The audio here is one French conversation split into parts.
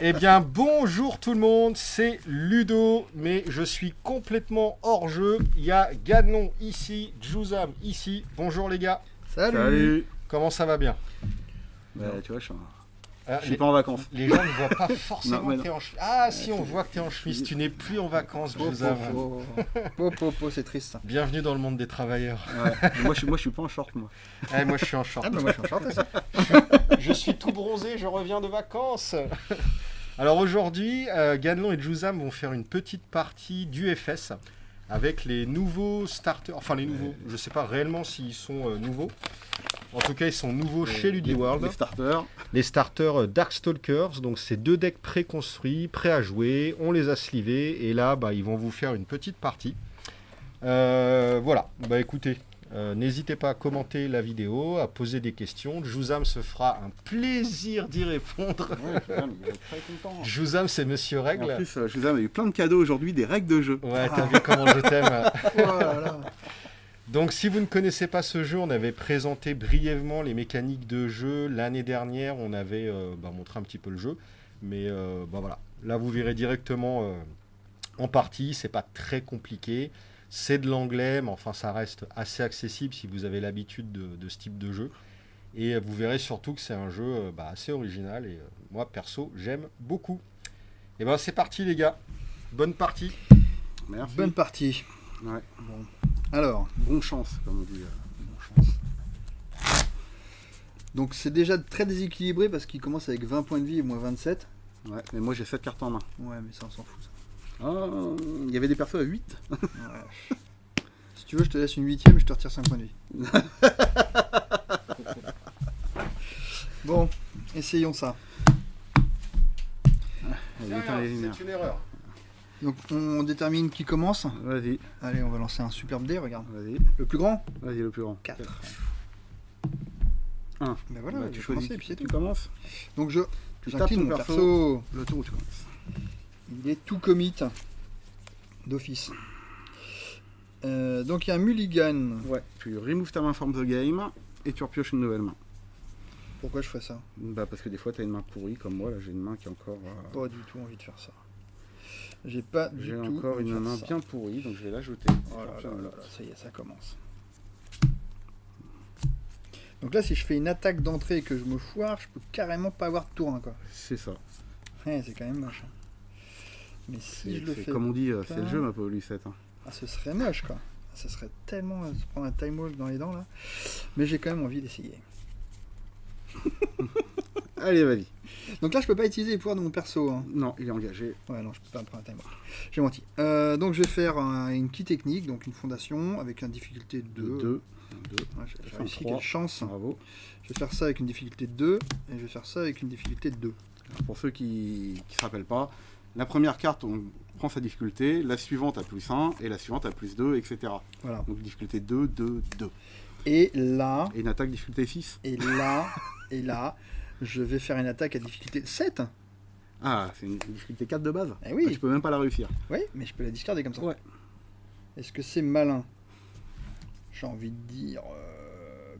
Eh bien, bonjour tout le monde, c'est Ludo, mais je suis complètement hors jeu. Il y a Ganon ici, Juzam ici. Bonjour les gars. Salut. Comment ça va bien? Bah, tu vois, je suis les, pas en vacances. Les gens ne voient pas forcément Non, que t'es en chemise. Ah si, on voit que t'es en chemise. Tu n'es plus en vacances, Juzam. C'est triste. Bienvenue dans le monde des travailleurs. Ouais. moi, je suis pas en short, moi. Moi, je suis en short. Ah, bah moi, je suis en short aussi. Je suis tout bronzé, je reviens de vacances. Alors aujourd'hui, Ganon et Juzam vont faire une petite partie d'UFS avec les nouveaux starters. Enfin, les nouveaux, je sais pas réellement s'ils sont nouveaux. En tout cas, ils sont nouveaux chez Ludiworld. Les starters Darkstalkers. Donc, c'est 2 decks préconstruits, prêts à jouer. On les a slivés. Et là, ils vont vous faire une petite partie. Voilà. Écoutez. N'hésitez pas à commenter la vidéo, à poser des questions. Juzam se fera un plaisir d'y répondre. Ouais, Juzam, il est très content. Juzam, c'est Monsieur Règle. En plus, Juzam a eu plein de cadeaux aujourd'hui, des règles de jeu. Ouais, t'as vu comment je t'aime. Voilà. Donc, si vous ne connaissez pas ce jeu, on avait présenté brièvement les mécaniques de jeu. L'année dernière, on avait montré un petit peu le jeu. Mais voilà. Là, vous verrez directement en partie. C'est pas très compliqué. C'est de l'anglais, mais enfin ça reste assez accessible si vous avez l'habitude de ce type de jeu. Et vous verrez surtout que c'est un jeu assez original et moi perso j'aime beaucoup. Et c'est parti les gars, bonne partie. Merci. Bonne partie. Ouais. Bon. Alors, bonne chance comme on dit. Bonne chance. Donc c'est déjà très déséquilibré parce qu'il commence avec 20 points de vie et moi 27. Ouais, mais moi j'ai 7 cartes en main. Ouais, mais ça on s'en fout. Ça. Il y avait des persos à 8. Ouais. Si tu veux, je te laisse une 8ème et je te retire 5 points de vie. Bon, essayons ça. C'est une erreur. Donc on détermine qui commence. Vas-y. Allez, on va lancer un superbe dé, regarde. Vas-y. Le plus grand? Vas-y, le plus grand. 4. 1. Ben voilà, tu je choisis. et puis c'est Tu tout. commences. Donc Tu j'incline tapes mon ton perso. Le tour où tu commences. Il est tout commit d'office. Donc il y a un mulligan. Ouais, tu remove ta main from the game et tu repioches une nouvelle main. Pourquoi je ferais ça? Parce que des fois tu as une main pourrie comme moi, là j'ai une main qui est encore... Pas du tout envie de faire ça. J'ai pas du J'ai tout encore envie de une faire main ça. bien pourrie, donc je vais l'ajouter. Oh là là, ça y est, ça commence. Donc là, si je fais une attaque d'entrée et que je me foire, je peux carrément pas avoir de tour 1, quoi. C'est ça. Ouais, c'est quand même moche. Mais si je le fais... Comme on dit, pas... c'est le jeu ma pauvre Lucette. Hein. Ah, ce serait moche, quoi. Ce serait tellement se prendre un time walk dans les dents, là. Mais j'ai quand même envie d'essayer. Allez, vas-y. Donc là, je peux pas utiliser les pouvoirs de mon perso. Hein. Non, il est engagé. Ouais, non, je peux pas prendre un time walk. J'ai menti. Donc je vais faire une key technique, donc une fondation avec une difficulté de 2. Ouais, j'ai réussi, quelle chance. Bravo. Je vais faire ça avec une difficulté de 2 et je vais faire ça avec une difficulté de 2. Alors, pour ceux qui se rappellent pas, la première carte, on prend sa difficulté, la suivante à plus 1 et la suivante à plus 2, etc. Voilà. Donc difficulté 2, 2, 2. Et là... Et une attaque difficulté 6. Et là, je vais faire une attaque à difficulté 7. Ah, c'est une difficulté 4 de base. Eh oui. Ah, je peux même pas la réussir. Oui, mais je peux la discarder comme ça. Ouais. Est-ce que c'est malin? J'ai envie de dire...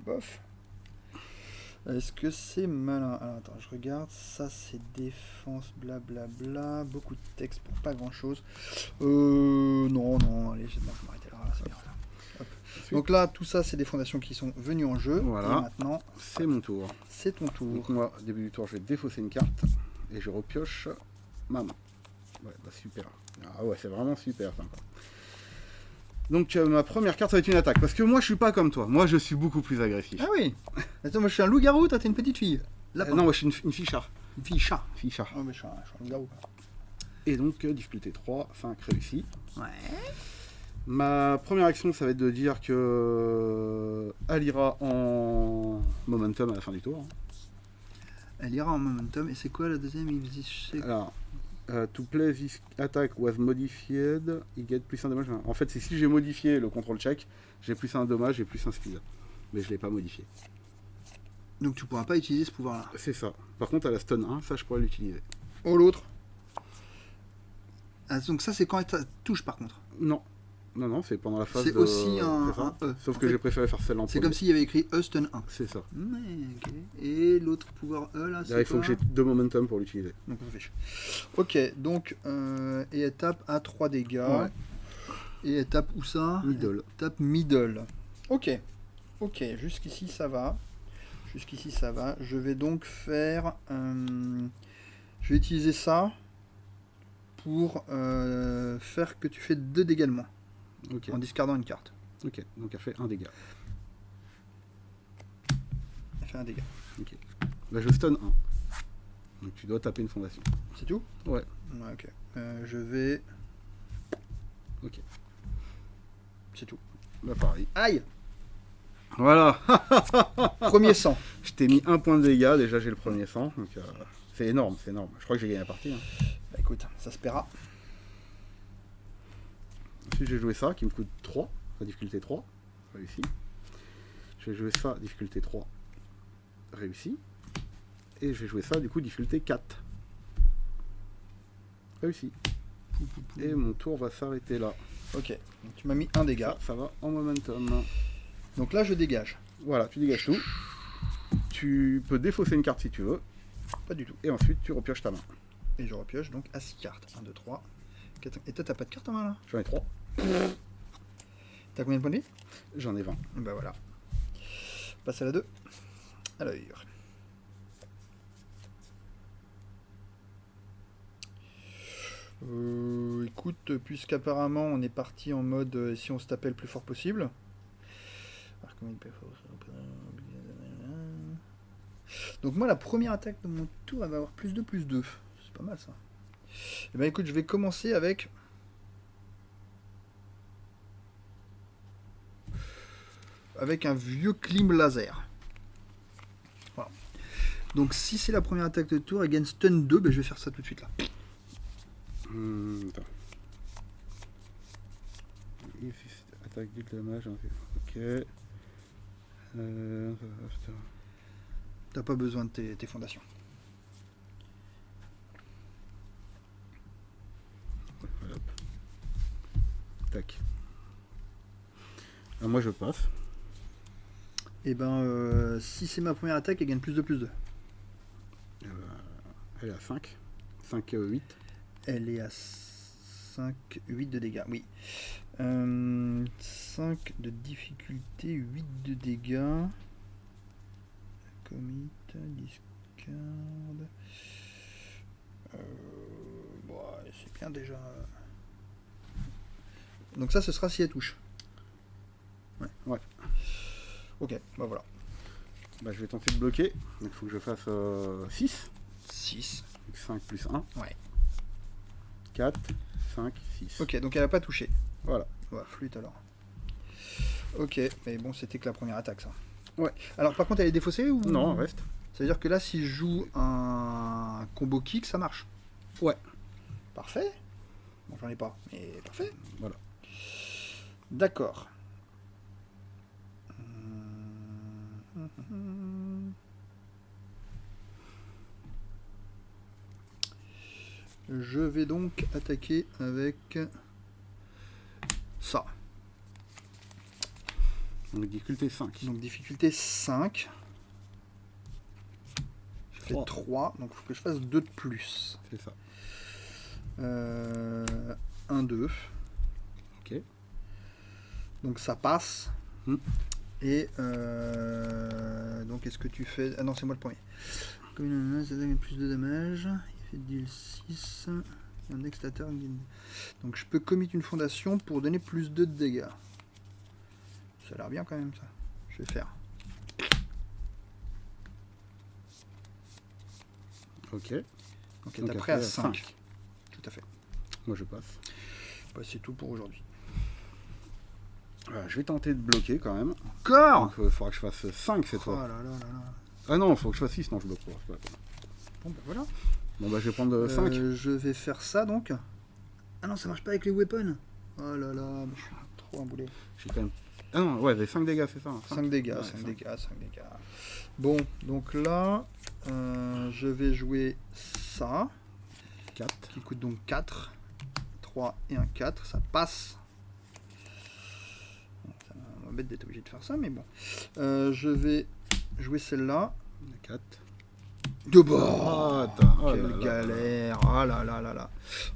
bof. Est-ce que c'est malin? Alors, attends, je regarde. Ça, c'est défense, blablabla. Beaucoup de texte pour pas grand-chose. Non. Allez, je vais m'arrêter là. C'est bien. Hop. Donc là, tout ça, c'est des fondations qui sont venues en jeu. Voilà. Et maintenant, c'est mon tour. C'est ton tour. Donc moi, au début du tour, je vais défausser une carte et je repioche ma main. Ouais, super. Ah ouais, c'est vraiment super sympa. Donc ma première carte, ça va être une attaque. Parce que moi, je suis pas comme toi. Moi, je suis beaucoup plus agressif. Ah oui. Attends, moi, je suis un loup-garou, toi, t'es une petite fille. Non, moi, je suis une fille chat. Une fille chat. Fille chat. Oh, mais je suis un loup-garou. Et donc, difficulté 3, 5 réussi. Ouais. Ma première action, ça va être de dire que elle ira en momentum à la fin du tour. Elle ira en momentum. Et c'est quoi la deuxième? Alors, to play this attack was modified, you get plus un dommage. En fait, c'est si j'ai modifié le control check, j'ai plus un dommage et plus un speed. Mais je l'ai pas modifié. Donc tu pourras pas utiliser ce pouvoir-là. C'est ça. Par contre, à la stun 1, ça je pourrais l'utiliser. Oh, l'autre. Ah, donc ça, c'est quand elle touche par contre. Non. Non, non, c'est pendant la phase C'est de... aussi un c'est ça. E. Sauf En que fait, j'ai préféré faire celle en C'est premier. comme s'il y avait écrit E stun 1. C'est ça. Ok. Et l'autre pouvoir E là, c'est Là, il faut quoi que j'ai 2 momentum pour l'utiliser. Donc on fait. Ok, donc et elle tape à 3 dégâts. Ouais. Et elle tape où ça? Middle. Elle tape middle. Ok. Ok, jusqu'ici ça va. Jusqu'ici ça va. Je vais donc faire... je vais utiliser ça pour faire que tu fais 2 dégâts de moins. Ok. En discardant une carte. Ok. Donc elle fait 1 dégât. Elle fait un dégât. Ok. Là, je stun 1. Donc tu dois taper une fondation. C'est tout? Ouais. Ouais, ok. Je vais... Ok. C'est tout. Là, pareil. Aïe! Voilà. Premier sang. Je t'ai mis 1 point de dégâts. Déjà, j'ai le premier sang. Donc c'est énorme, c'est énorme. Je crois que j'ai gagné la partie. Hein. Bah écoute, ça se paiera. Ensuite, j'ai joué ça qui me coûte 3. La difficulté 3. Réussi. Je vais jouer ça, difficulté 3. Réussi. Et je vais jouer ça, du coup, difficulté 4. Réussi. Et mon tour va s'arrêter là. Ok. Donc, tu m'as mis un dégât. Ça va en momentum. Donc là, je dégage. Voilà, tu dégages tout. Tu peux défausser une carte si tu veux. Pas du tout. Et ensuite, tu repioches ta main. Et je repioche donc à 6 cartes. 1, 2, 3, 4. Et toi, t'as pas de carte en main là? J'en ai 3. T'as combien de points de vie? J'en ai 20. Bah voilà. Passe à la 2. Alors. Écoute, puisqu'apparemment on est parti en mode si on se tapait le plus fort possible. Donc moi la première attaque de mon tour elle va avoir plus 2, plus 2. C'est pas mal ça. Et ben écoute, je vais commencer avec... avec un vieux clim laser. Voilà. Donc si c'est la première attaque de tour, against stun 2, ben je vais faire ça tout de suite là. Attends. Attaque du dommage. Ok. T'as pas besoin de tes fondations. Voilà. Tac. Alors moi je passe. Et ben si c'est ma première attaque, elle gagne plus 2, plus 2. Elle est à 5. 5, 8. Elle est à 5, 8 de dégâts, oui. 5 de difficulté, 8 de dégâts. Commit, discard. Bon, c'est bien déjà. Donc ça, ce sera si elle touche. Ouais. Ouais. Ok, bah voilà. Bah, je vais tenter de bloquer. Il faut que je fasse 6. 6. 5 plus 1. Ouais. 4, 5, 6. Ok, donc elle a pas touché. Voilà. Ouais, flûte alors. Ok, mais bon, c'était que la première attaque ça. Ouais. Alors par contre, elle est défaussée ou... Non, reste. Ça veut dire que là, si je joue un combo kick, ça marche. Ouais. Parfait. Bon, j'en ai pas, mais parfait. Voilà. D'accord. Je vais donc attaquer avec ça. Donc difficulté 5. Donc difficulté 5. Je fais 3. 3, donc il faut que je fasse 2 de plus. C'est ça. 1, 2. Ok. Donc ça passe. Hmm. Et donc est-ce que tu fais... Ah non, c'est moi le premier. Comme une menace, ça donne plus de dommages. Il fait deal 6. Et un extateur. Donc je peux commit une fondation pour donner plus 2 de dégâts. Ça a l'air bien quand même ça. Je vais faire. Ok. Ok, Donc d'après à 5. 5. Tout à fait. Moi je passe. Bah, c'est tout pour aujourd'hui. Voilà, je vais tenter de bloquer quand même. Encore. Donc il faudra que je fasse 5 cette Oh fois. là là là là. Ah non, il faut que je fasse 6, non je bloque pas. Bon bah voilà. Bon bah je vais prendre 5. Je vais faire ça donc. Ah non, ça marche pas avec les weapons. Oh là là, mais je suis trop emboulé. J'ai quand même... Ah non, ouais, les 5 dégâts, c'est ça. Hein, 5 dégâts, Ouais, 5 5. dégâts, 5 dégâts. Bon, donc là, je vais jouer ça, 4. qui coûte donc 4. 3 et un 4, ça passe. bête d'être obligé de faire ça, mais bon. Je vais jouer celle-là. 4. De bord. attends. Oh Quelle là là. galère. Ah là là là là.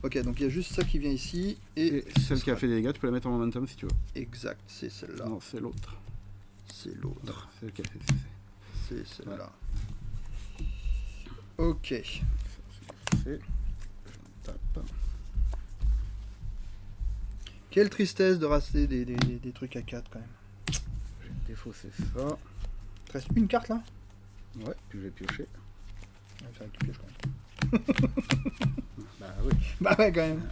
Ok, donc il y a juste ça qui vient ici. Et Et celle qui a fait des dégâts, tu peux la mettre en momentum si tu veux. exact, c'est celle-là. Non, c'est l'autre. C'est l'autre. Celle qui a fait. C'est celle-là. Ok. C'est. Je tape. Quelle tristesse de rater des trucs à 4 quand même. J'ai défaussé ça. Il te reste une carte là? Ouais, puis je vais piocher. Ouais, c'est vrai que tu pioches quand même. Bah oui. Bah ouais, quand même.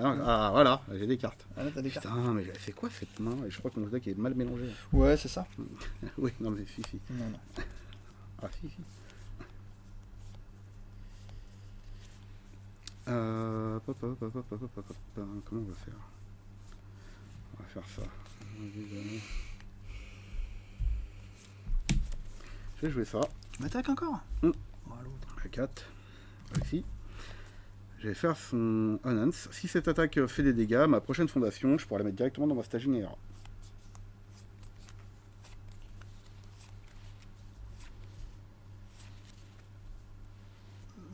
Ah voilà, j'ai des cartes. Ah, là, t'as des cartes. Putain, mais c'est quoi cette main? Et je crois que mon deck est mal mélangé. Ouais, c'est ça. Oui, non mais si. Non, non. Ah si. Comment on va faire? On va faire ça. Je vais jouer ça. Tu m'attaques encore? Mm. Oh, l'autre. À 4. Ici. Je vais faire son Enhance. Si cette attaque fait des dégâts, ma prochaine fondation, je pourrai la mettre directement dans ma staging AR.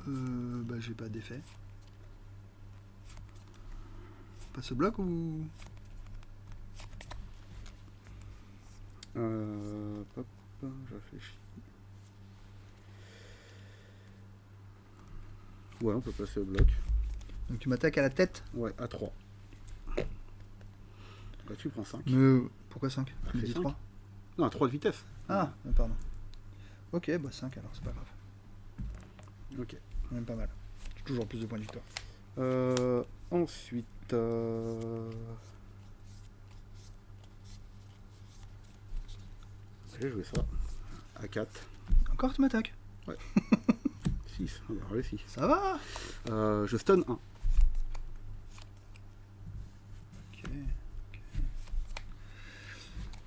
Bah j'ai pas d'effet. Pas ce bloc ou... Hop, je réfléchis. Ouais, on peut passer au bloc. Donc tu m'attaques à la tête? Ouais, à 3. Là, tu prends 5. Mais pourquoi 5? Ah, Tu me fais dis 5. 3. Non, à 3 de vitesse. Ah, pardon. Ok, bah 5 alors, c'est pas grave. Ok. Même pas mal. J'ai toujours plus de points de victoire. Ensuite... J'ai joué ça. À 4. Encore tu m'attaques? 6. On va réussir. Ça va? Je stun 1. Ok.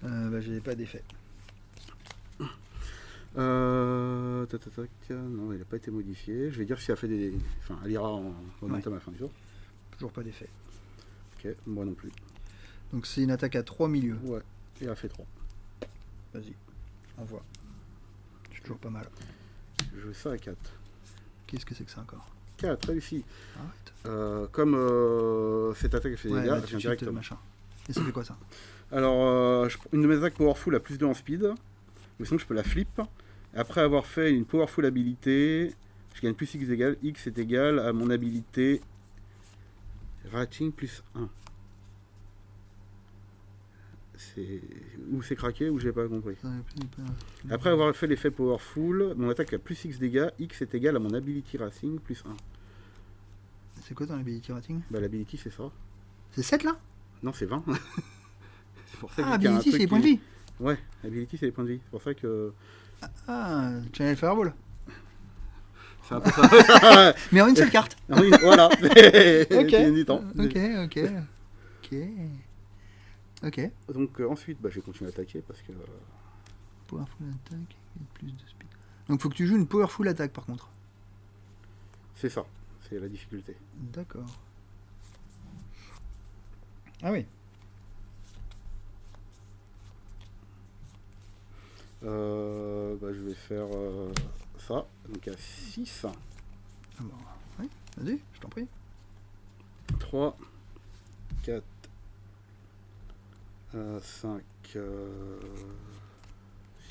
Bah j'ai pas d'effet. Non, il n'a pas été modifié. Je vais dire si elle fait des... Enfin, elle ira en momentum à la fin du tour. Toujours pas d'effet. Ok, moi non plus. Donc c'est une attaque à 3 milieux. Ouais, et elle fait 3. Vas-y, envoie. C'est toujours pas mal. Je joue ça à 4. Qu'est-ce que c'est que ça encore? 4, réussi. Arrête. Comme cette attaque fait des Ouais, dégâts, là, elle tout vient de suite, directement. machin. Et ça fait quoi ça? Alors, une de mes attaques powerful a plus 2 en speed. Ou sinon, je peux la flip. Après avoir fait une powerful habilité, je gagne plus X égale. X est égal à mon habilité rating plus 1. Ou c'est craqué ou j'ai pas compris. Après avoir fait l'effet powerful, mon attaque a plus X dégâts. X est égal à mon ability racing plus 1. C'est quoi ton ability rating? Bah, l'ability, c'est ça. C'est 7 là? Non, c'est 20. C'est pour ça que Ah, je dis qu'il y a un ability truc c'est les points de qui- vie. Ouais, ability, c'est les points de vie. C'est pour ça que. Ah, Channel Fireball. C'est un peu ça. Mais en une seule carte. Oui, voilà. Ok. Tu gagnes du temps. Ok. Donc ensuite, bah, je vais continuer à attaquer parce que. Powerful attack et plus de speed. Donc faut que tu joues une powerful attack par contre. C'est ça. C'est la difficulté. D'accord. Ah oui. Bah, je vais faire ça. Donc à 6. Ah bon, oui, vas-y, je t'en prie. 3, 4, 5,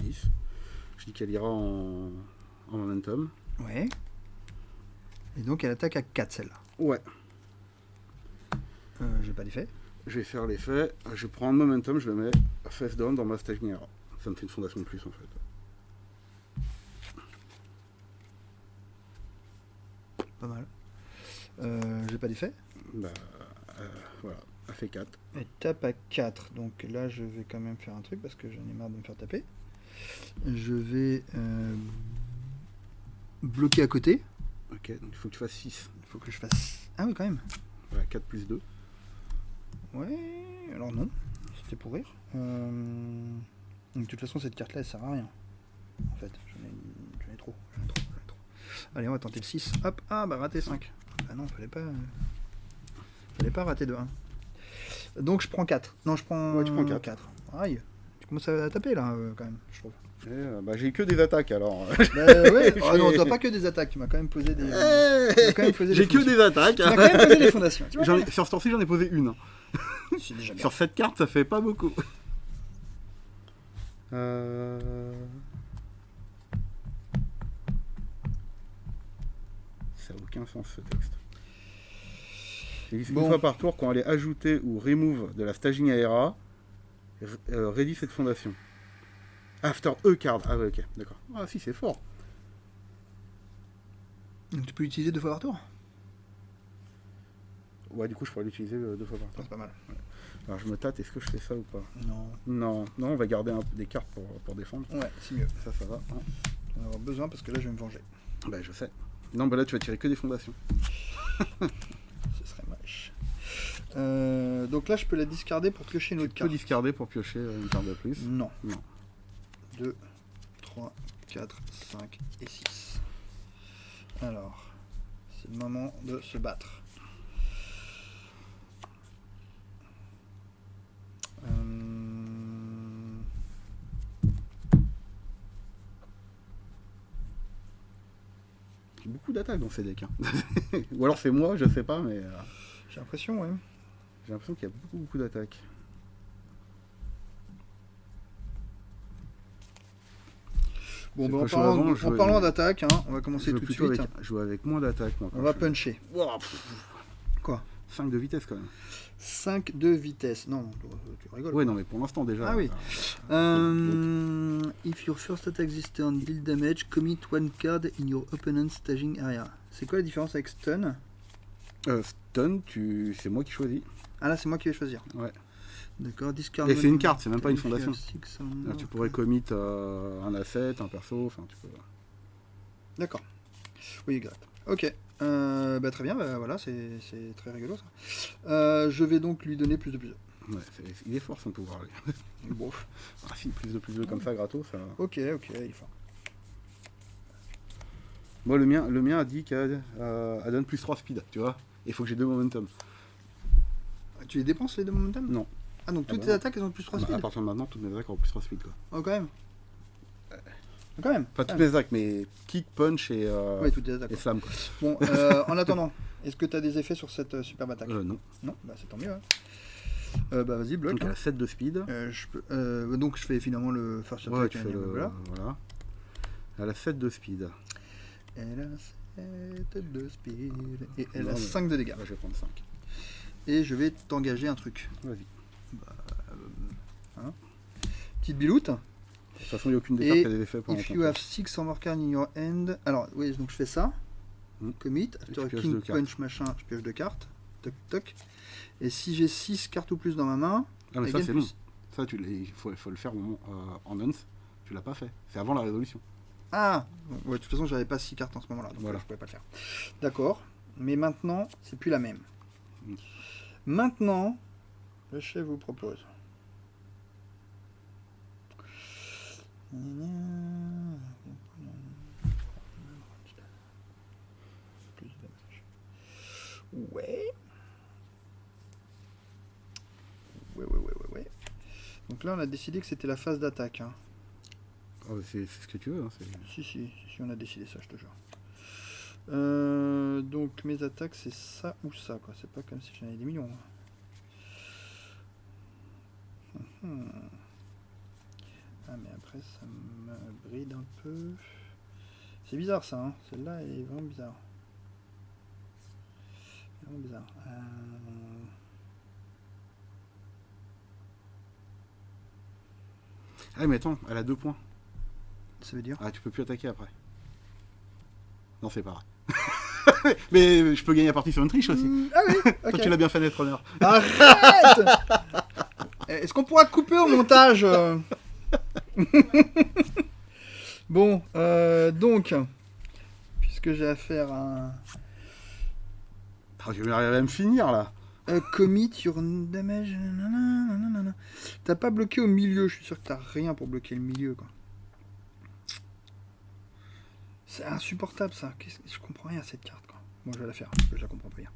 6. Je dis qu'elle ira en momentum. Ouais. Et donc elle attaque à 4 celle-là. Ouais. J'ai pas d'effet. Je vais faire l'effet. Je prends un momentum, je le mets face down dans ma staging AR. Ça me fait une fondation de plus en fait. Pas mal. J'ai pas d'effet. Bah, voilà. Elle fait 4. Elle tape à 4. Donc là je vais quand même faire un truc parce que j'en ai marre de me faire taper. Je vais bloquer à côté. Ok, donc il faut que tu fasses 6. Il faut que je fasse... Ah oui quand même. Voilà, 4 plus 2. Ouais, alors non. C'était pour rire. Donc, de toute façon cette carte là elle sert à rien. En fait, j'en ai trop. Allez on va tenter le 6. Hop, ah bah raté 5. Ah non, fallait pas rater de 1. Donc je prends 4. Non, je prends... Ouais, tu prends 4. 4. Aïe. Tu commences à taper là, quand même, je trouve. Bah, j'ai que des attaques alors. Bah ouais, oh non, t'as pas que des attaques, tu m'as quand même posé des. J'ai que des attaques. Tu m'as quand même posé des fondations. Tu vois, Sur ce tour-ci, j'en ai posé une. c'est déjà bien. Sur 7 cartes, ça fait pas beaucoup. Ça n'a aucun sens ce texte. Une fois par tour, quand elle est ajoutée ou remove de la staging aera, ready cette fondation. After card. Ah ouais, ok, d'accord. Ah si, c'est fort. Donc tu peux l'utiliser 2 fois par tour. Ouais, du coup, je pourrais l'utiliser 2 fois par Ça, tour. c'est pas mal. Ouais. Alors je me tâte, est-ce que je fais ça ou pas? Non. Non, on va garder des cartes pour défendre. Ouais, c'est mieux. Ça va. Hein. On va avoir besoin parce que là, je vais me venger. Bah, je sais. Non, bah là, tu vas tirer que des fondations. Ce serait moche. Donc là, je peux la discarder pour piocher une autre Tu peux carte. discarder pour piocher une carte de plus. Non. Non. 2, 3, 4, 5 et 6. Alors, c'est le moment de se battre. J'ai beaucoup d'attaques dans ces decks. Hein. Ou alors c'est moi, je sais pas, mais J'ai l'impression, ouais. j'ai l'impression qu'il y a beaucoup d'attaques. Bon, C'est ben, pas chaud avant, je en vais- parlant d'attaque, hein, on va commencer Je tout joue de plutôt suite. jouer avec moins d'attaques. On va puncher. Quoi 5 de vitesse quand même. 5 de vitesse. Non, tu rigoles. Ouais, non, mais pour l'instant déjà. Ah oui. If your first attack this turn deal damage, commit one card in your opponent's staging area. C'est quoi la différence avec stun? Stun, c'est moi qui choisis. Ah là, c'est moi qui vais choisir. Ouais. D'accord, discard. Et c'est une carte, c'est même pas une fondation. Là, Là, tu pourrais commit un asset, un perso, enfin tu peux. D'accord. Oui, exact. Ok. Bah, très bien, bah, voilà, c'est très rigolo ça. Je vais donc lui donner plus de plus de. Ouais, il est fort son pouvoir. Lui. Bon. Ah si, plus de comme ça, gratos, ça. Ok, il est fort. Moi, le mien a dit qu'elle donne plus 3 speed, tu vois. Il faut que j'ai 2 momentum. Tu les dépenses les 2 momentum? Non. Ah, donc toutes bah tes non. attaques elles ont plus 3 Bah, speed? à partir de maintenant, toutes mes attaques auront plus 3 speed, quoi. Oh, quand même. Quand même. Pas toutes mes attaques, mais kick, punch et, Oui, toutes tes attaques. et Quoi. slam, quoi. Bon, en attendant, est-ce que tu as des effets sur cette superbe attaque? Non. Non, bah c'est tant mieux. Hein. Bah vas-y, bloque. Donc elle Hein. a 7 de speed. Donc je fais finalement le first Ouais, attack. tu fais le. Voilà. Voilà. Elle a 7 de speed. Elle a 7 de speed. Et elle Non, a mais- 5 de dégâts. Là, je vais prendre 5. Et je vais t'engager un truc. Vas-y. Petite biloute. De toute façon, il n'y a aucune des Et cartes qui a des effets pendant If ton you tour. have 6 or more cards in your hand. Alors, oui, donc je fais ça. Commit. tu After pioches king, 2 cartes. punch, machin, je pioche 2 cartes. Toc, toc. Et si j'ai 6 cartes ou plus dans ma main. Ah, mais I ça, gain c'est plus. long. Ça, il faut le faire en nonce. Tu l'as pas fait. C'est avant la résolution. Ah ouais, de toute façon, j'avais pas 6 cartes en ce moment-là, donc Voilà. je pouvais pas le faire. D'accord. Mais maintenant, c'est plus la même. Mm. Maintenant, le chef vous propose. Ouais. Ouais. Donc là, on a décidé que c'était la phase d'attaque. Hein. Ah, c'est ce que tu veux. Hein, Si, on a décidé ça, je te jure. Donc mes attaques, c'est ça ou ça, quoi. C'est pas comme si j'en avais des millions. Ah, mais après, ça me bride un peu. C'est bizarre, ça, hein. Celle-là est vraiment bizarre. Vraiment bizarre. Ah, mais attends, elle a 2 points. Ça veut dire Ah, tu peux plus attaquer après. Non, c'est pas vrai. Mais je peux gagner la partie sur une triche aussi. Ah oui, ok. Toi, tu l'as bien fait, Netrunner. Arrête. Est-ce qu'on pourra couper au montage Bon, donc, puisque j'ai affaire à un Ah, je vais arriver à me finir là. commit your damage. Nanana. T'as pas bloqué au milieu, je suis sûr que t'as rien pour bloquer le milieu, quoi. C'est insupportable ça. Je comprends rien à cette carte, quoi. Moi je vais la faire, parce que je la comprends pas bien.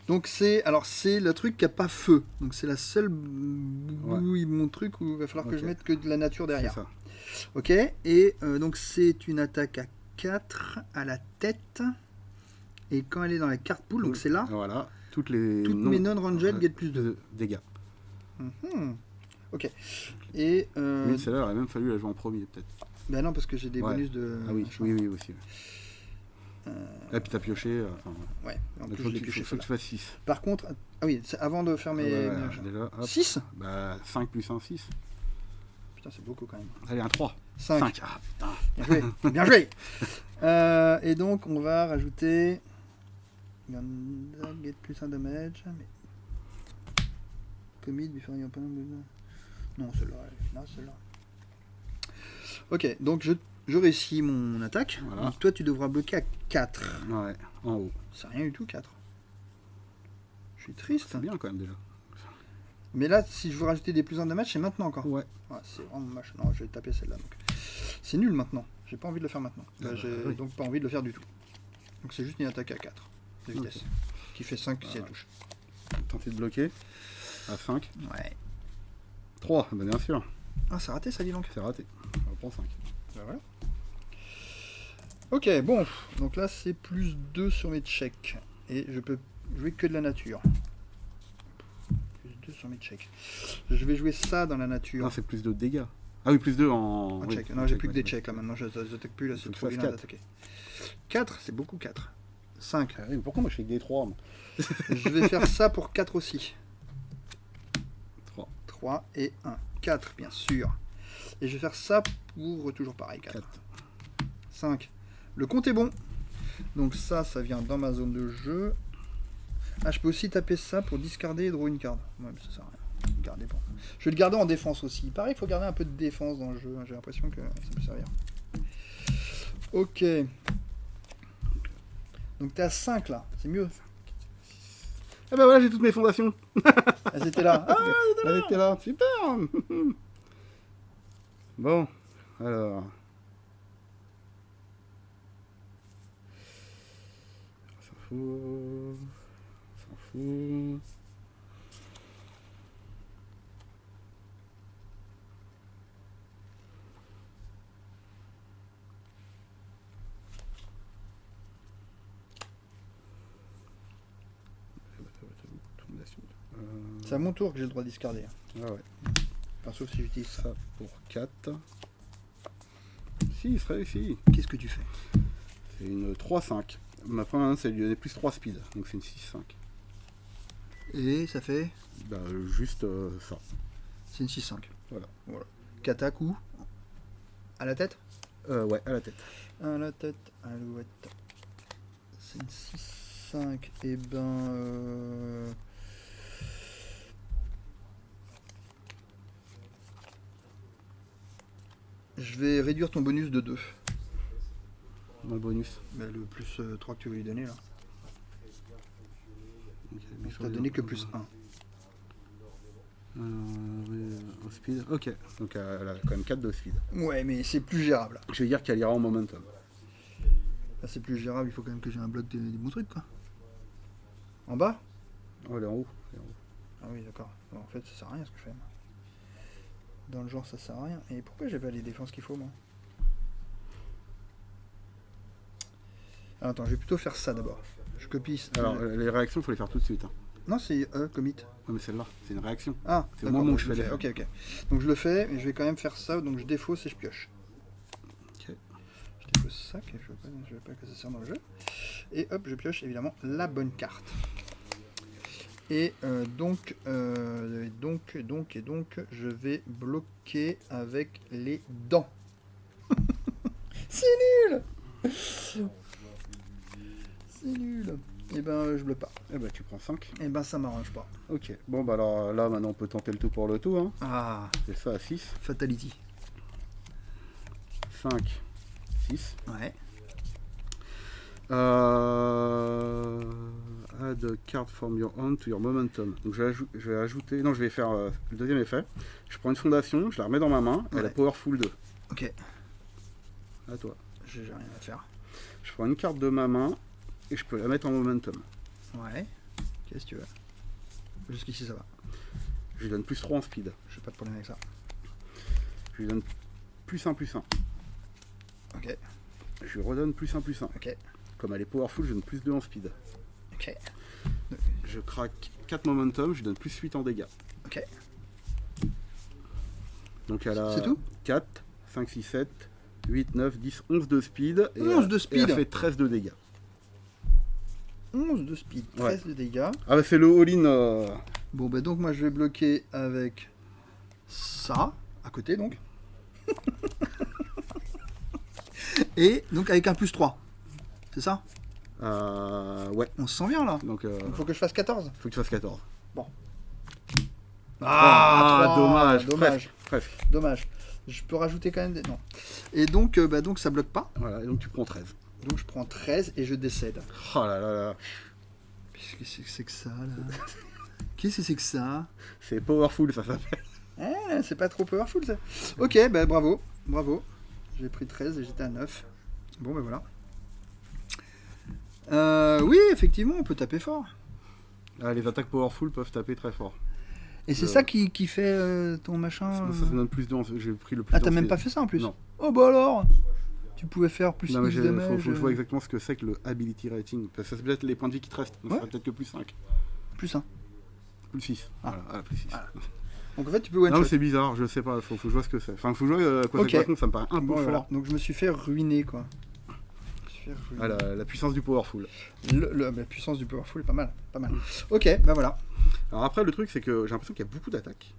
Donc c'est le truc qui a pas feu. Donc c'est la seule bouille, mon truc où il va falloir que je mette que de la nature derrière. C'est ça. Ok. Et donc c'est une attaque à 4 à la tête. Et quand elle est dans la carte pool, donc c'est là, Voilà. Toutes mes non-ranged get plus 2. de dégâts. Ok. Et Mais celle-là, il aurait même fallu la jouer en premier, peut-être. ben non, parce que j'ai des bonus de. Ah oui, machin. oui, aussi. Et puis t'as pioché. Ouais, en donc plus faut je l'ai que pioché tu celle-là. fasses 6. Par contre, ah oui, c'est avant de faire mes. Déjà, hop. 6 Bah, 5 plus 1, 6. Putain, c'est beaucoup quand même. Allez, un 3. 5. Ah, putain. Bien joué. Bien joué. Et donc, on va rajouter. Get plus un damage. Mais... Commit before you open. Non, celle-là. Là, celle-là. Ok, donc je réussis mon attaque. Voilà. Donc, toi, tu devras bloquer à 4. Ouais, en haut. C'est rien du tout, 4. Je suis triste. C'est bien quand même déjà. Mais là, si je veux rajouter des plus 1 damage, c'est maintenant encore. Ouais. C'est vraiment moche. Non, je vais taper celle-là. Donc. C'est nul maintenant. J'ai pas envie de le faire maintenant. Là, j'ai donc pas envie de le faire du tout. Donc c'est juste une attaque à 4 de vitesse. Qui fait 5 si elle touche. Tenter de bloquer. À 5. Ouais. 3, bah bien sûr. Ah, c'est raté ça, dis donc. C'est raté. On reprend 5. Ben voilà. Ok, bon. Donc là, c'est plus 2 sur mes checks. Et je peux jouer que de la nature. Plus 2 sur mes checks. Je vais jouer ça dans la nature. Non, c'est plus de dégâts. Ah oui, plus 2 en. Un oui, check. en Non, j'ai check, plus que ouais, des checks là maintenant. Je n'attaque plus là, c'est Faut que trop tu vilain fasses d'attaquer. 4, c'est beaucoup 4. 5. Ah oui, mais pourquoi moi je fais que des 3 moi Je vais faire ça pour 4 aussi. 3. 3 et 1. 4, bien sûr. Et je vais faire ça pour toujours pareil. 4. 5. Le compte est bon. Donc ça vient dans ma zone de jeu. Ah, je peux aussi taper ça pour discarder et draw une carte. Ouais, mais ça sert à rien. Garder bon. Je vais le garder en défense aussi. Il paraît qu'il faut garder un peu de défense dans le jeu. J'ai l'impression que ça peut servir. Ok. Donc t'es à 5 là. C'est mieux. Ah bah voilà, j'ai toutes mes fondations. Elles étaient là. Ah, Elles étaient là. Super. Bon, alors. On s'en fout. On s'en fout. c'est à mon tour que j'ai le droit de discarder. Ah ouais. Enfin, sauf si j'utilise ça. Ça pour 4. Si, il se réussit. Qu'est-ce que tu fais? C'est une 3-5. Ma première, c'est lui donner plus 3 speed. Donc c'est une 6-5. Et ça fait? Bah, juste ça. C'est une 6-5. Voilà. Qu'attaque où? À la tête? Ouais, à la tête. À la tête, alouette. C'est une 6-5. Et ben. Je vais réduire ton bonus de 2. Dans le bonus. Bah, le plus 3 que tu veux lui donner là. Okay, Je t'ai donné que plus 1. Au speed. Ok. Donc elle a quand même 4 de speed. Ouais, mais c'est plus gérable. Je vais dire qu'elle ira en momentum. Là, c'est plus gérable, il faut quand même que j'ai un bloc des bons trucs quoi. En bas? Oh, elle est en haut. Elle est en haut. Ah oui, d'accord. Bon, en fait, ça sert à rien ce que je fais. Moi. Dans le genre, ça sert à rien. Et pourquoi j'ai pas les défenses qu'il faut moi? Alors, attends, je vais plutôt faire ça d'abord. Je copie. Alors les réactions, il faut les faire tout de suite. Hein. Non, c'est commit. Ouais, mais celle-là, c'est une réaction. Ah, c'est au moment où je fais le les. Ok, ok. Donc je le fais, mais je vais quand même faire ça. Donc je défausse et je pioche. Ok. Je défausse ça, je veux pas que ça serve dans le jeu. Et hop, je pioche évidemment la bonne carte. Et donc, je vais bloquer avec les dents. C'est nul. C'est nul. Et ben, je bloque pas. Eh ben, tu prends 5. Et ben, ça m'arrange pas. Ok. Bon, bah alors là, maintenant, on peut tenter le tout pour le tout. Hein. Ah, C'est ça à 6. fatality. 5. 6. Ouais. Add card from your hand to your momentum. Donc je vais ajouter. Non, je vais faire le deuxième effet. Je prends une fondation, je la remets dans ma main. Elle a Powerful 2. Ok. À toi. J'ai rien à faire. Je prends une carte de ma main et je peux la mettre en momentum. Ouais. Qu'est-ce que tu veux? Jusqu'ici, ça va. Je lui donne plus 3 en speed. J'ai pas de problème avec ça. Je lui donne plus 1, plus 1. Ok, Je lui redonne plus 1, plus 1. ok, Comme elle est powerful, je donne plus 2 en speed. ok, Je craque 4 momentum, je lui donne plus 8 en dégâts. ok. Donc elle a C'est tout 4, 5, 6, 7, 8, 9, 10, 11 de speed. Et 11 de Et speed. elle fait 13 de dégâts. 11 de speed, 13 de dégâts. Ah bah c'est le all-in. Bon, bah donc moi je vais bloquer avec ça, à côté donc. Et donc avec un plus 3. C'est ça? Ouais. On se sent bien là. Donc Il faut que je fasse 14. faut que tu fasses 14. Ah, dommage. dommage. Presque. Dommage. Je peux rajouter quand même des... Non. Et donc, donc ça bloque pas. Voilà, et donc tu prends 13. Donc je prends 13 et je décède. Oh là là là. Qu'est-ce que c'est que ça là? Qu'est-ce que c'est que ça? C'est powerful, ça s'appelle. Ah, c'est pas trop powerful ça. Ok, bah bravo. Bravo. J'ai pris 13 et j'étais à 9. Bon, ben voilà. Oui, effectivement, on peut taper fort. Ah, les attaques powerful peuvent taper très fort. Et c'est ça qui fait ton machin. Ça donne plus de... J'ai pris le plus Ah, de t'as même speed. pas fait ça en plus? Non. Oh bah alors! Tu pouvais faire plus Non, mais 6 faut damage. que je vois exactement ce que c'est que le ability rating. Parce que c'est peut-être les points de vie qui te restent. Donc Ouais. ça sera peut-être que plus 5. Plus 1. Plus 6. Ah. Voilà, plus 6. Ah. Donc en fait, tu peux one Non, shot. mais c'est bizarre, je sais pas, faut que je vois ce que c'est. Enfin, faut que je vois à quoi Ok. ça correspond, ça me paraît un peu Bon, fort. voilà. Donc je me suis fait ruiner quoi. Je me suis fait ruiner. Ah, la puissance du powerful. La puissance du powerful est pas mal. Pas mal. Ok, bah voilà. Alors après, le truc, c'est que j'ai l'impression qu'il y a beaucoup d'attaques.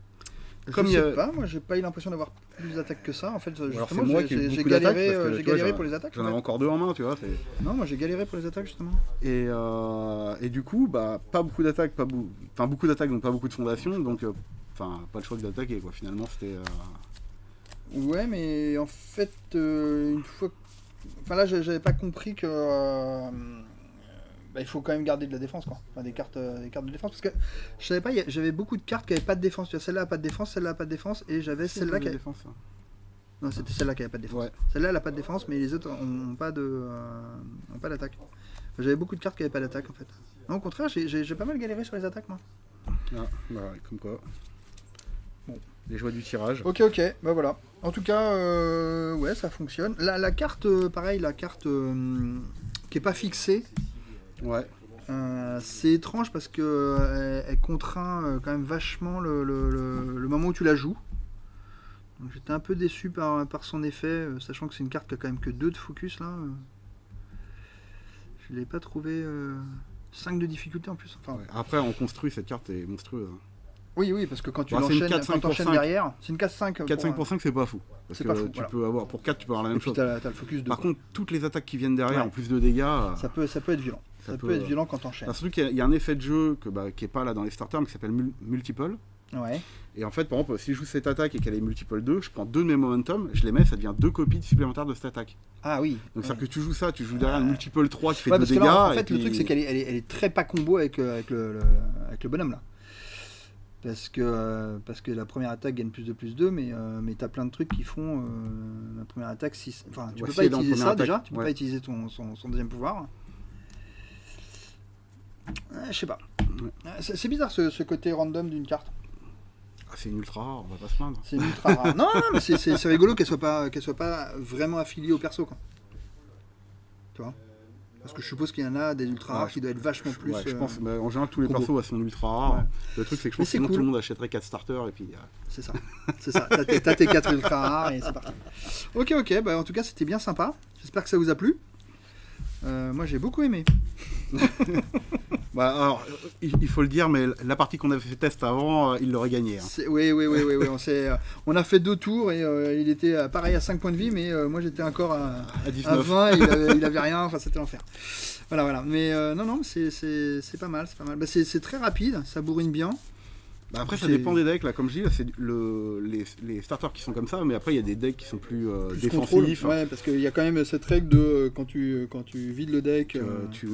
Comme il je y sais a- pas, moi j'ai pas eu l'impression d'avoir plus d'attaques que ça. En fait, alors, justement, c'est moi qui ai eu j'ai beaucoup d'attaques, galéré, parce que, j'ai tu vois, galéré pour les attaques. J'en en avais fait. encore 2 en main, tu vois. Non, moi j'ai galéré pour les attaques justement. Et du coup, bah, pas beaucoup d'attaques, enfin beaucoup d'attaques, donc pas beaucoup de fondations, donc enfin pas le choix que d'attaquer, quoi. Finalement, c'était. Ouais, mais en fait, une fois. Enfin là, j'avais pas compris que. Il faut quand même garder de la défense, quoi. Enfin, des cartes de défense. Parce que je savais pas, j'avais beaucoup de cartes qui avaient pas de défense. Tu vois, celle-là a pas de défense, celle-là a pas de défense. Et j'avais celle-là qui avait. défense. Non, c'était celle-là qui avait pas de défense. Ouais. Celle-là, elle a pas de défense, mais les autres ont pas de. Ont pas d'attaque. Enfin, j'avais beaucoup de cartes qui avaient pas d'attaque, en fait. Non, au contraire, j'ai pas mal galéré sur les attaques, moi. Ah, bah, ouais, comme quoi. Bon. Les joies du tirage. Ok, bah voilà. En tout cas, ouais, ça fonctionne. La carte, pareil, la carte qui est pas fixée, Ouais. c'est étrange parce que elle contraint quand même vachement le moment où tu la joues. Donc j'étais un peu déçu par son effet, sachant que c'est une carte qui a quand même que 2 de focus là. Je l'ai pas trouvé 5 de difficulté en plus. Enfin, Ouais. Après, on construit, cette carte est monstrueuse. oui, parce que quand tu Bah, c'est une l'enchaînes, 4-5 quand t'enchaînes pour 5. derrière, c'est une 4-5. 4-5 pour 5, c'est pas fou. Parce C'est que pas fou, tu voilà. peux avoir, pour 4, tu peux avoir la Et même puis chose. t'as le focus de. Par contre, toutes les attaques qui viennent derrière, Ouais. en plus de dégâts. Ça peut être violent. Ça peut être violent quand t'enchaînes. Surtout qu'il y a un effet de jeu qui est pas là dans les starters, mais qui s'appelle multiple. Ouais. Et en fait, par exemple, si je joue cette attaque et qu'elle est multiple 2, je prends 2 de mes momentum, je les mets, ça devient 2 copies supplémentaires de cette attaque. Ah oui. Donc ouais. c'est-à-dire que tu joues ça, tu joues derrière une multiple 3 qui fait Ouais, 2 parce que dégâts. là, en et fait, le puis- truc, c'est qu'elle est très pas combo avec le bonhomme là. Parce que la première attaque gagne plus de 2, mais t'as plein de trucs qui font la première attaque 6. Enfin, tu Ouais, peux si pas elle est en utiliser première ça attaque, déjà, tu peux ouais. pas utiliser son deuxième pouvoir. Je sais pas. C'est bizarre ce côté random d'une carte. Ah, c'est une ultra rare, on va pas se plaindre. C'est une ultra rare. Non, mais c'est rigolo qu'elle soit pas vraiment affiliée au perso, quoi. Tu vois? Parce que je suppose qu'il y en a des ultra rares Ouais, qui doivent être vachement plus. Ouais, je pense, mais en général, tous les combo. persos sont ultra rares. Ouais. Le truc, c'est que je Mais pense que c'est sinon cool. tout le monde achèterait 4 starters et puis. C'est ça. T'as tes 4 ultra rares et c'est parti. Ok, bah en tout cas c'était bien sympa. J'espère que ça vous a plu. Moi j'ai beaucoup aimé. Bah, alors, il faut le dire, mais la partie qu'on avait fait test avant, il l'aurait gagné. Hein. Oui. On a fait 2 tours et il était pareil à 5 points de vie, mais moi j'étais encore à 19. 20 et il avait rien. Enfin c'était l'enfer. Voilà. Mais non, c'est pas mal. Bah, c'est très rapide, ça bourrine bien. Bah, après, ça C'est- dépend des decks. Là, comme je dis, là, c'est les starters qui sont comme ça, mais après, il y a des decks qui sont plus, Plus défensifs. contrôle. Ouais, parce qu'il y a quand même cette règle de quand tu vides le deck. Tu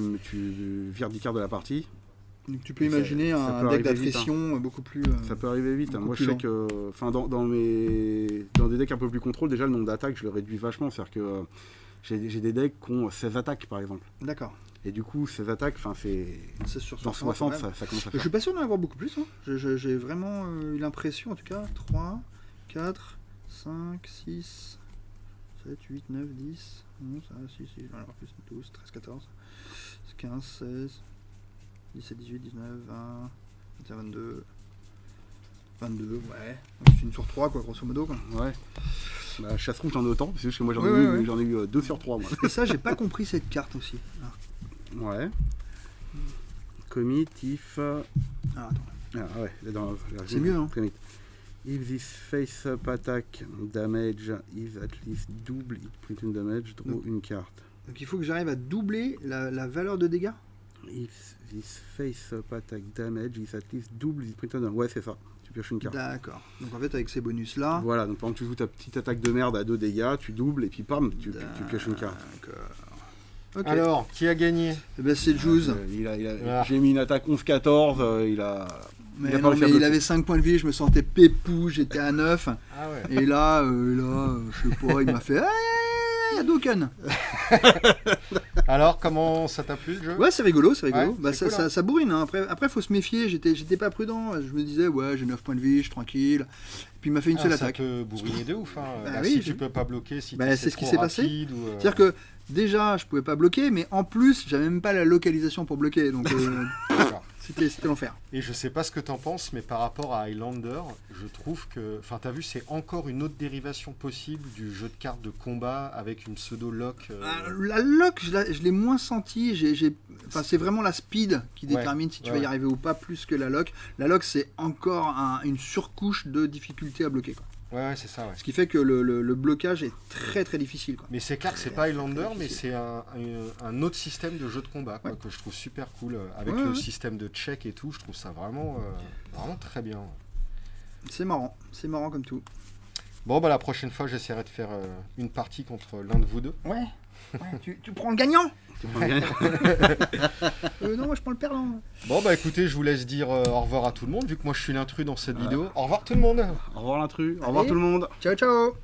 vires 10 cartes de la partie. Donc tu peux Ça- imaginer ça un peut deck arriver vite, d'attrition beaucoup plus. Ça peut arriver vite. Hein. beaucoup Moi, plus je sais que dans des decks un peu plus contrôle, déjà, le nombre d'attaques, je le réduis vachement. C'est-à-dire que J'ai des decks qui ont 16 attaques par exemple. D'accord. Et du coup, 16 attaques, c'est. C'est sur Dans 60, ça commence à Je faire. suis pas sûr d'en avoir beaucoup plus. Hein. J'ai vraiment eu l'impression, en tout cas, 3, 4, 5, 6, 7, 8, 9, 10, 11, 6, j'en ai avoir plus, 12, 13, 14, 15, 16, 17, 18, 19, 20, 21, 22, 22, ouais. Donc c'est une sur 3, quoi, grosso modo. Quoi. Ouais. Bah, chasse rouge, j'en ai autant, parce que moi j'en ai eu 2 sur 3. Moi. Et ça, j'ai pas compris cette carte aussi. Ah. Ouais. Commit, if. Ah, attends. Ah ouais, C'est mieux, hein. Commit. If this face-up attack damage is at least double it printing damage, draw une carte. Donc il faut que j'arrive à doubler la valeur de dégâts. If this face-up attack damage is at least double it printing damage. Ouais, c'est ça. Tu pioches une carte. D'accord. Donc en fait, avec ces bonus-là. Voilà, donc pendant que tu joues ta petite attaque de merde à 2 dégâts, tu doubles et puis pam, tu pioches une carte. D'accord. Ok. Alors, qui a gagné? Eh ben, c'est Juice. Ah. J'ai mis une attaque 11-14, il a. Mais il a non, pas réussi à mais il bloquer. avait 5 points de vie, je me sentais pépou, j'étais à 9. Ah ouais. Et là, je sais pas, il m'a fait Hadouken. Alors, comment ça t'a plu le jeu? Ouais, c'est rigolo, c'est rigolo. Ouais, Bah, c'est cool, hein. ça bourrine, hein. Après, faut se méfier, j'étais pas prudent. Je me disais, ouais, j'ai 9 points de vie, je suis tranquille. Puis il m'a fait une seule Ça attaque. peut bourriner de ouf. Hein. Bah Là, oui, si j'ai- tu peux pas bloquer, si Bah, t'es c'est ce qui trop s'est passé. rapide ou, C'est-à-dire que déjà, je pouvais pas bloquer, mais en plus, j'avais même pas la localisation pour bloquer. Donc, D'accord. c'était l'enfer. Et je sais pas ce que t'en penses, mais par rapport à Highlander, je trouve que... Enfin, t'as vu, c'est encore une autre dérivation possible du jeu de cartes de combat avec une pseudo-lock. La lock, je l'ai moins senti. Enfin, c'est vraiment la speed qui Ouais, détermine si tu vas ouais. y arriver ou pas plus que la lock. La lock, c'est encore une surcouche de difficulté à bloquer. Quoi. Ouais, c'est ça, ouais. Ce qui fait que le blocage est très très difficile. Quoi. Mais c'est clair que c'est pas Highlander, mais c'est un autre système de jeu de combat quoi, Ouais. que je trouve super cool. Avec Ouais, le ouais. système de check et tout, je trouve ça vraiment très bien. C'est marrant comme tout. Bon, bah la prochaine fois, j'essaierai de faire une partie contre l'un de vous deux. Ouais, tu prends le gagnant. Tu prends bien. Non, moi je prends le perdant. Bon, bah écoutez, je vous laisse dire au revoir à tout le monde, vu que moi je suis l'intrus dans cette vidéo. Au revoir tout le monde. Au revoir l'intrus, au revoir Allez. tout le monde. Ciao, ciao.